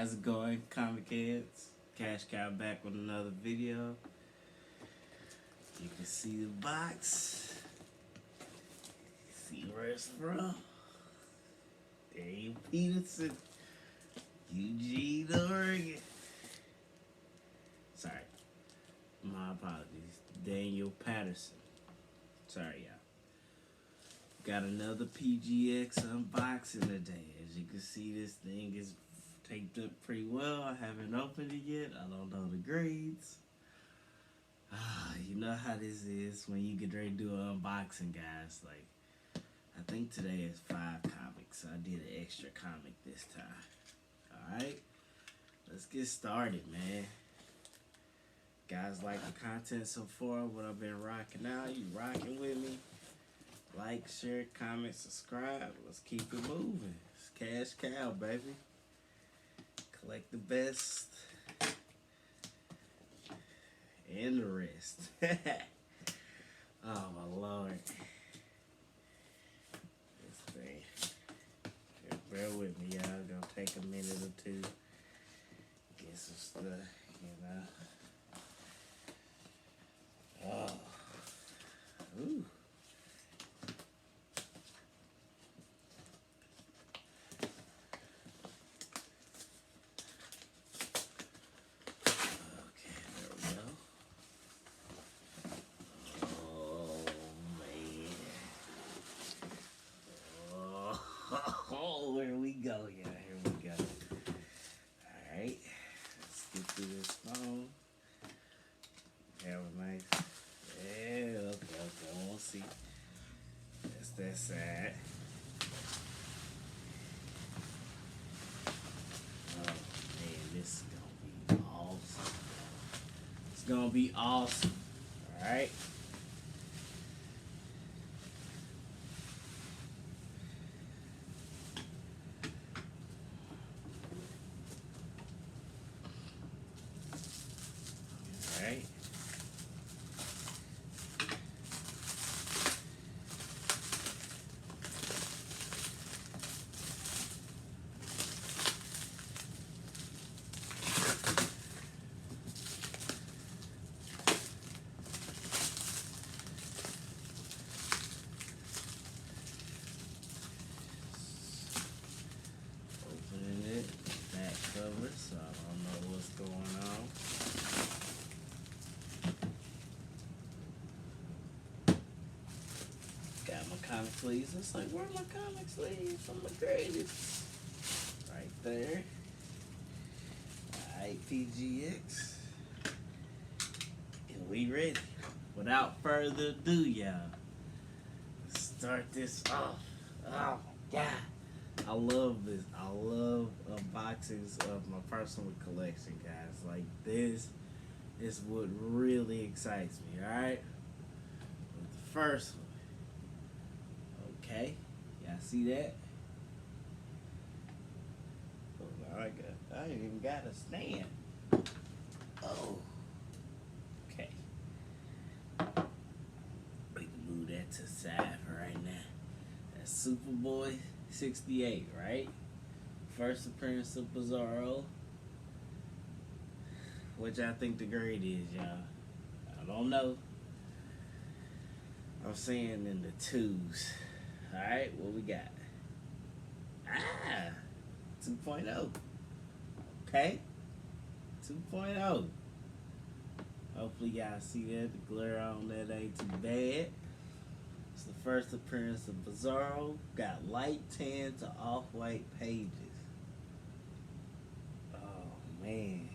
How's it going, comic heads? Cash Cow back with another video. You can see the box. See where it's from. Dave Peterson, Eugene, Oregon. Sorry, my apologies. Daniel Patterson. Sorry, y'all. Got another PGX unboxing today. As you can see, this thing is taped up pretty well. I haven't opened it yet. I don't know the grades. You know how this is when you get ready to do an unboxing, guys. Like, I think today is 5 comics, so I did an extra comic this time. Alright, let's get started, man. Guys, like the content so far, what I've been rocking out, you rocking with me? Like, share, comment, subscribe. Let's keep it moving. It's Cash Cow, baby. Collect the best and the rest. Oh my lord. This thing. Yeah, bear with me, y'all. Gonna take a minute or two. Get some stuff, you know. Oh. Ooh. Oh, here we go, yeah, here we go. Alright, let's get through this phone. Have a nice, yeah, okay, we'll see. That's that side. Oh, man, this is gonna be awesome. It's gonna be awesome, alright? Alright. Opening it, back cover, so I don't know what's going on. Got my comic sleeves. It's like, where are my comic sleeves? I'm the greatest. Right there. Alright, PGX. And we ready. Without further ado, y'all. Let's start this off. Oh, God. I love this. I love unboxings of my personal collection, guys. Like, this is what really excites me, alright? The first one. Okay, y'all see that? Oh, I ain't even got a stand. Oh, okay. We can move that to the side for right now. That's Superboy 68, right? First appearance of Bizarro. What y'all think the grade is, y'all? I don't know. I'm saying in the 2s. Alright, what we got? 2.0. Okay. 2.0. Hopefully y'all see that. The glare on that ain't too bad. It's the first appearance of Bizarro. Got light tan to off-white pages. Oh, man.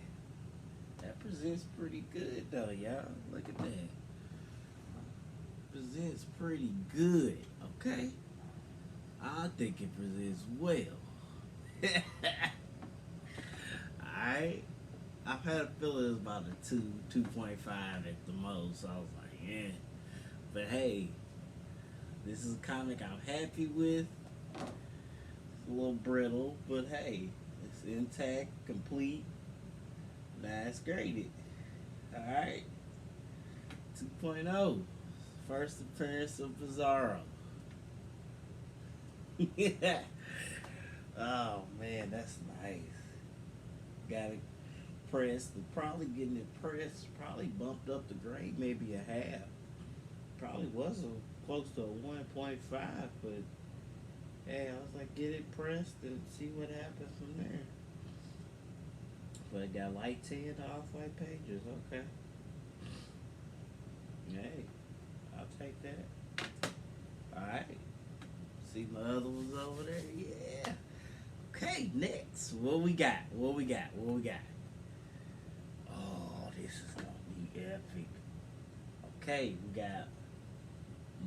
That presents pretty good, though, y'all. Look at that. Presents pretty good, okay? I think it presents well. Alright. I've had a feeling it was about a 2.5 at the most. So I was like, yeah. But hey, this is a comic I'm happy with. It's a little brittle, but hey, it's intact, complete, nice graded. Alright. 2.0. First appearance of Bizarro. Yeah. Oh man, that's nice. Got it pressed. Probably getting it pressed. Probably bumped up the grade maybe a half. Probably was close to a 1.5, but hey, I was like, get it pressed and see what happens from there. But it got light tan to off white pages. Okay. Hey, I'll take that. Alright. See my other ones over there? Yeah. Okay, next. What we got? What we got? What we got? Oh, this is gonna be epic. Okay, we got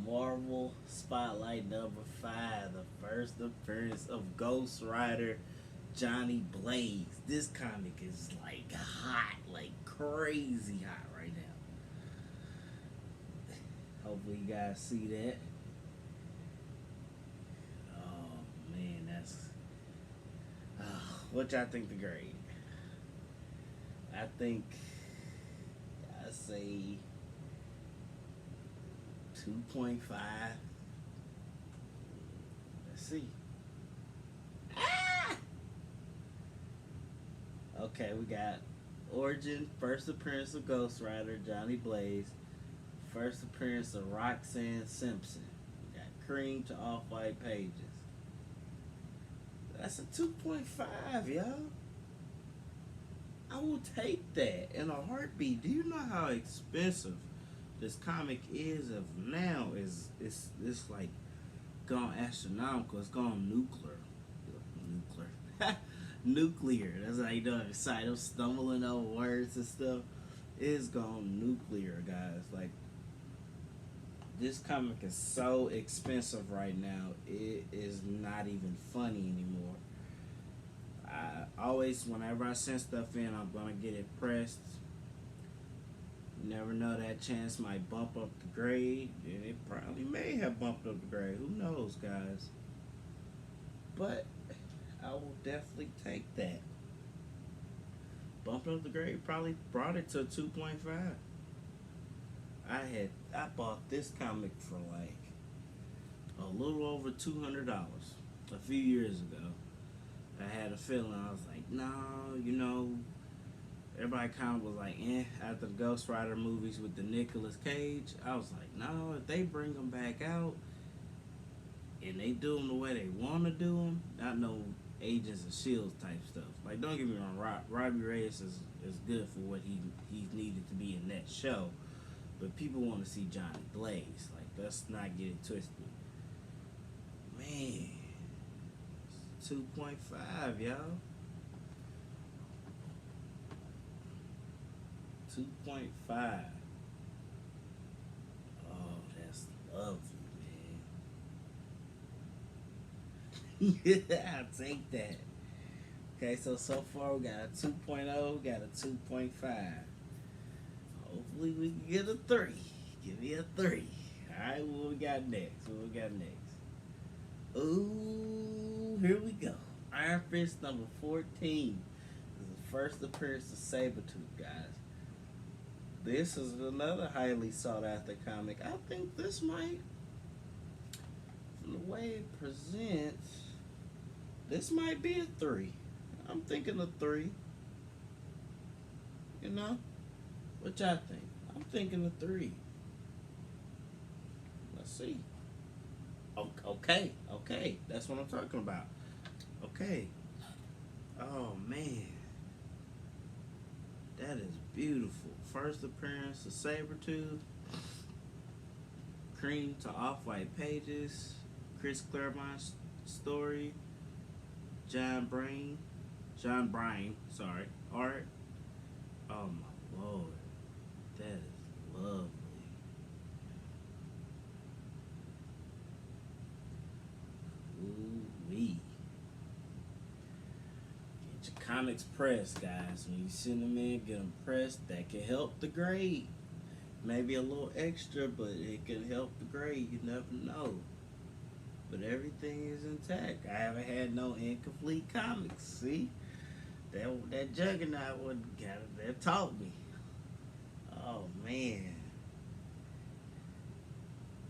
Marvel Spotlight #5, the first appearance of Ghost Rider Johnny Blaze. This comic is like hot, like crazy hot right now. Hopefully you guys see that. Oh man, that's what y'all think the grade? I think I say 2.5. Let's see. Ah! Okay, we got Origin, first appearance of Ghost Rider, Johnny Blaze, first appearance of Roxanne Simpson. We got cream to off-white pages. That's a 2.5, y'all. I will take that in a heartbeat. Do you know how expensive this comic is of now? It's like gone astronomical. It's gone nuclear. Nuclear. That's how you do it. Sorry, I'm stumbling over words and stuff. It's gone nuclear, guys. Like, this comic is so expensive right now. It is not even funny anymore. I always, whenever I send stuff in, I'm gonna get it pressed. You never know, that chance might bump up the grade, and it probably may have bumped up the grade. Who knows, guys? But I will definitely take that. Bumped up the grade, probably brought it to a 2.5. I bought this comic for like a little over $200 a few years ago. I had a feeling, I was like, no, you know, everybody kind of was like, after the Ghost Rider movies with the Nicolas Cage. I was like, no, if they bring them back out and they do them the way they want to do them, not no Agents of Shield type stuff. Like, don't get me wrong, Robbie Reyes is good for what he needed to be in that show, but people want to see Johnny Blaze. Like, let's not get it twisted. Man, 2.5, y'all. 2.5. Oh, that's lovely, man. Yeah, I'll take that. Okay, so far we got a 2.0, got a 2.5. Hopefully we can get a 3. Give me a 3. Alright, what we got next? What we got next? Ooh, here we go. Iron Fist #14. This is the first appearance of Sabretooth, guys. This is another highly sought after comic. I think this might, from the way it presents, this might be a 3. I'm thinking a 3. You know? What y'all think? I'm thinking a 3. Let's see. Okay. That's what I'm talking about. Okay. Oh, man. That is beautiful. First appearance of Sabretooth. Cream to off-white pages. Chris Claremont's story. John Bryan, sorry. Art. Oh, my Lord. That is lovely. Ooh-wee. Get your comics pressed, guys. When you send them in, get them pressed. That can help the grade. Maybe a little extra, but it can help the grade. You never know. But everything is intact. I haven't had no incomplete comics. See? That Juggernaut one that taught me. Oh, man.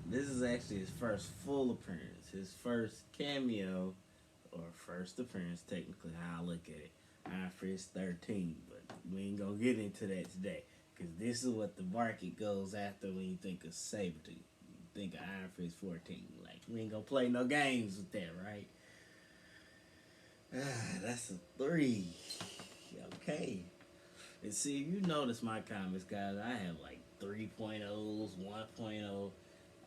This is actually his first full appearance. His first cameo, or first appearance, technically, how I look at it. IFRS 13, but we ain't gonna get into that today. Because this is what the market goes after when you think of Sabertooth. You think of IFRS 14. Like, we ain't gonna play no games with that, right? That's a 3. Okay. And see, if you notice my comments, guys, I have like 3.0s, 1.0.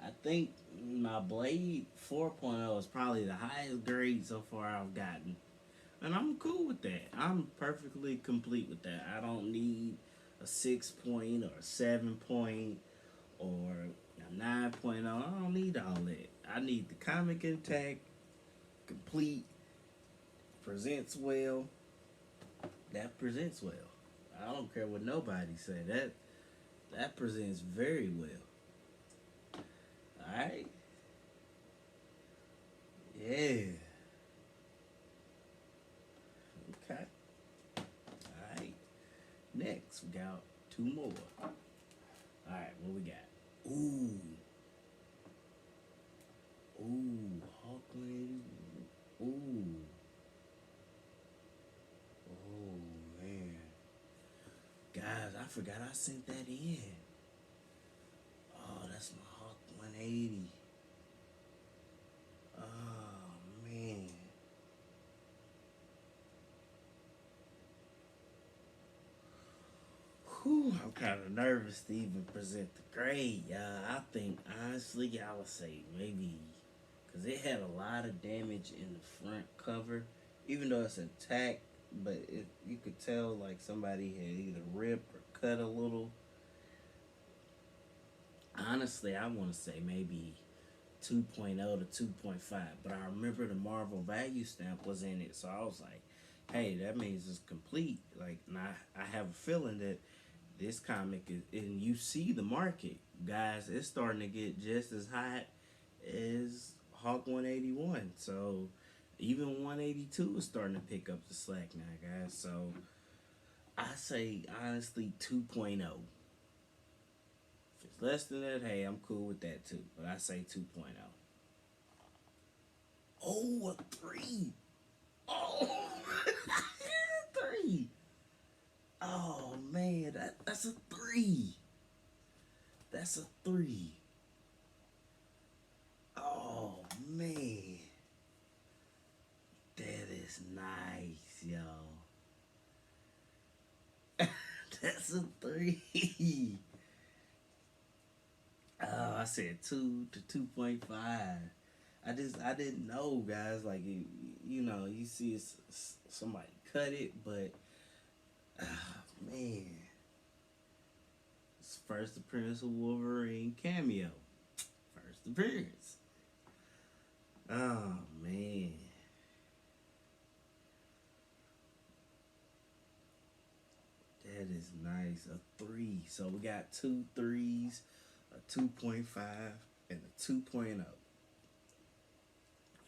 I think my Blade 4.0 is probably the highest grade so far I've gotten. And I'm cool with that. I'm perfectly complete with that. I don't need a 6 point or a 7 point or a 9.0. I don't need all that. I need the comic intact, complete, presents well. That presents well. I don't care what nobody say. That presents very well. Alright? Yeah. Okay. Alright. Next, we got 2 more. Alright, what we got? Ooh. Ooh. Hawkman. Ooh. Oh, man. Guys, I forgot I sent that in. Oh, that's my Hawk 180. Oh, man. Whew, I'm kind of nervous to even present the grade. I think, honestly, I would say maybe, because it had a lot of damage in the front cover, even though it's intact, but you could tell like somebody had either ripped or cut a little. Honestly, I want to say maybe 2.0 to 2.5, but I remember the Marvel value stamp was in it, so I was like, hey, that means it's complete. Like, and I have a feeling that this comic is, and you see the market, guys, it's starting to get just as hot as Hawk 181. So even 182 is starting to pick up the slack now, guys. So I say honestly 2.0. If it's less than that, hey, I'm cool with that too. But I say 2.0. Oh, a 3. Oh, 3. Oh man, that's a 3. That's a 3. Oh man, that is nice, y'all. That's a 3. Oh, I said 2 to 2.5. I didn't know, guys. Like you see somebody cut it, but man, it's first appearance of Wolverine cameo. First appearance. Oh man, that is nice. A 3. So we got 2 3s, a 2.5, and a 2.0.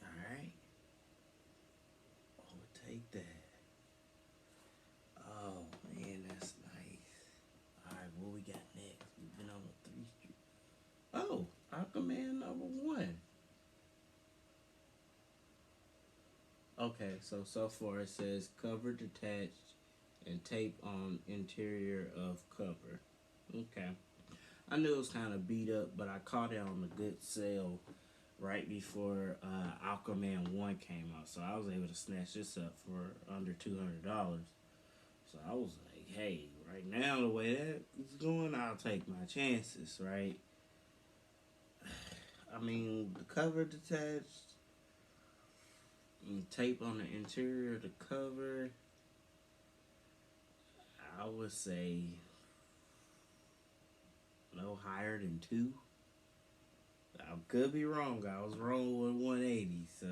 All right. Oh, take that. Oh man, that's nice. All right, what we got next? We've been on the 3 street. Oh, Aquaman #1. Okay, so far it says cover detached and tape on interior of cover. Okay. I knew it was kind of beat up, but I caught it on a good sale right before Aquaman 1 came out. So I was able to snatch this up for under $200. So I was like, hey, right now, the way that is going, I'll take my chances, right? I mean, the cover detached, and tape on the interior of the cover, I would say no higher than 2. I could be wrong. I was wrong with 180. So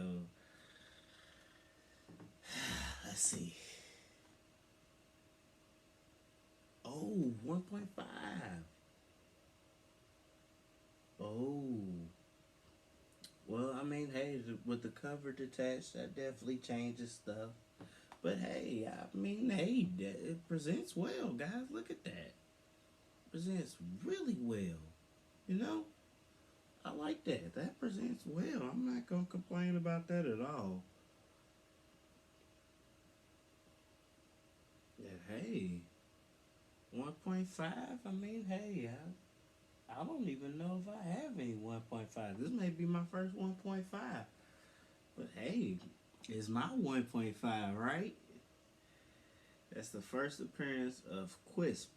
let's see. Oh, 1.5. Oh. Well, I mean, hey, with the cover detached, that definitely changes stuff. But hey, I mean, hey, it presents well, guys. Look at that. Presents really well. You know? I like that. That presents well. I'm not going to complain about that at all. hey, 1.5. I mean, hey, I don't even know if I have any 1.5. This may be my first 1.5. But hey, it's my 1.5, right? That's the first appearance of Quisp.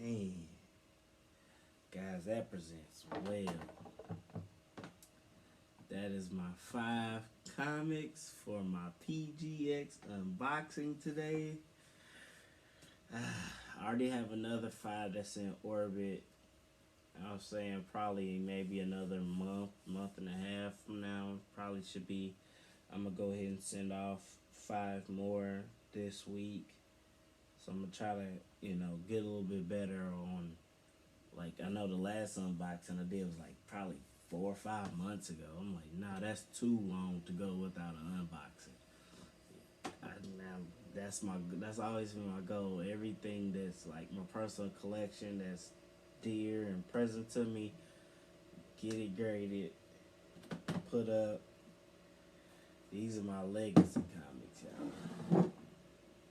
Man, guys, that presents well. That is my 5 comics for my PGX unboxing today. I already have another 5 that's in orbit. I'm saying probably maybe another month and a half from now. Probably should be. I'm gonna go ahead and send off 5 more this week. So I'm gonna try to, get a little bit better on. Like I know the last unboxing I did was like probably 4 or 5 months ago. I'm like, nah, that's too long to go without an unboxing. That's always been my goal. Everything that's like my personal collection that's dear and present to me, get it graded, put up. These are my legacy comics, y'all.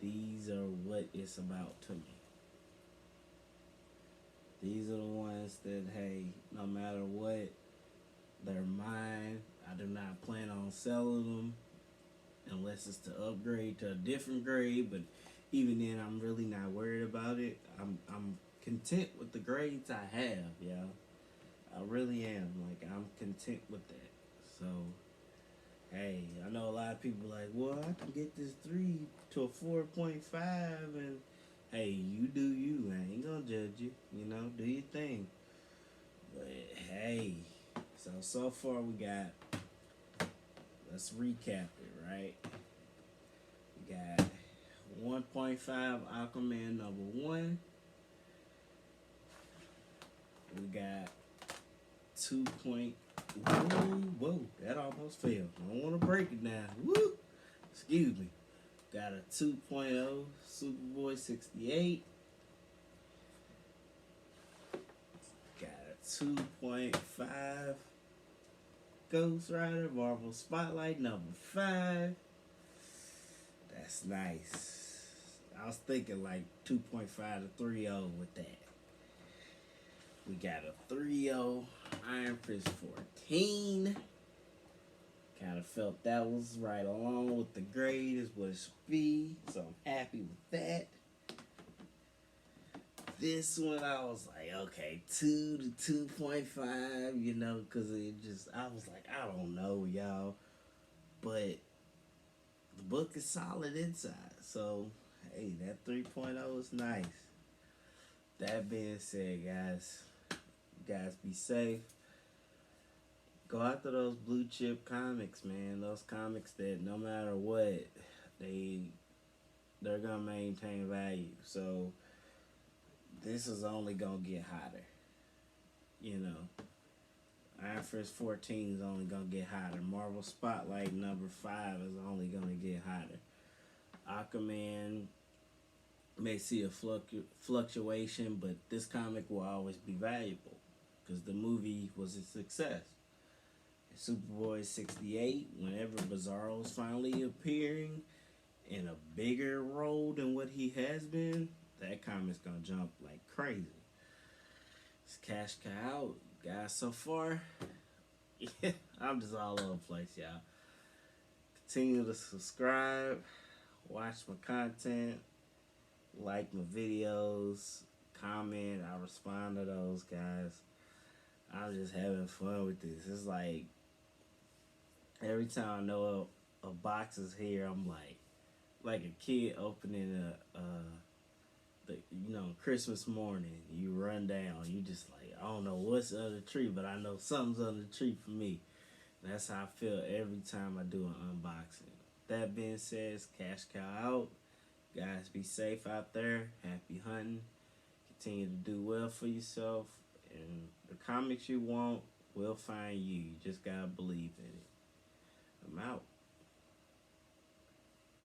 These are what it's about to me. These are the ones that, hey, no matter what, they're mine. I do not plan on selling them unless it's to upgrade to a different grade. But even then, I'm really not worried about it. I'm content with the grades I have, y'all. I really am. Like, I'm content with that. So, hey, I know a lot of people like, well, I can get this 3 to a 4.5, and hey, you do you. I ain't gonna judge you. Do your thing. But hey, so far we got. Let's recap it, right? We got 1.5 Aquaman #1. We got 2. Whoa, that almost failed. I don't want to break it now. Woo! Excuse me. Got a 2.0 Superboy 68. Got a 2.5 Ghost Rider Marvel Spotlight #5. That's nice. I was thinking like 2.5 to 3.0 with that. We got a 3.0 Iron Fist 14. Kind of felt that was right along with the grade is what it should be. So I'm happy with that. This one I was like, okay, 2 to 2.5, because I was like, I don't know, y'all. But the book is solid inside. So, hey, that 3.0 is nice. That being said, guys, you guys be safe. Go after those blue chip comics, man. Those comics that no matter what, they're gonna maintain value. So this is only gonna get hotter. Iron Fist 14 is only gonna get hotter. Marvel Spotlight #5 is only gonna get hotter. Aquaman may see a fluctuation, but this comic will always be valuable because the movie was a success. Superboy 68, whenever Bizarro's finally appearing in a bigger role than what he has been, that comic's gonna jump like crazy. It's cash cow out, guys. So far, yeah, I'm just all over the place, y'all. Continue to subscribe, watch my content, like my videos, comment. I respond to those, guys. I'm just having fun with this. It's like every time I know a box is here, I'm like a kid opening Christmas morning. You run down, you just like, I don't know what's under the tree, but I know something's under the tree for me. That's how I feel every time I do an unboxing. That being said, it's Cash Cow out. Guys, be safe out there. Happy hunting. Continue to do well for yourself. And the comics you want will find you. You just gotta believe in it. I'm out.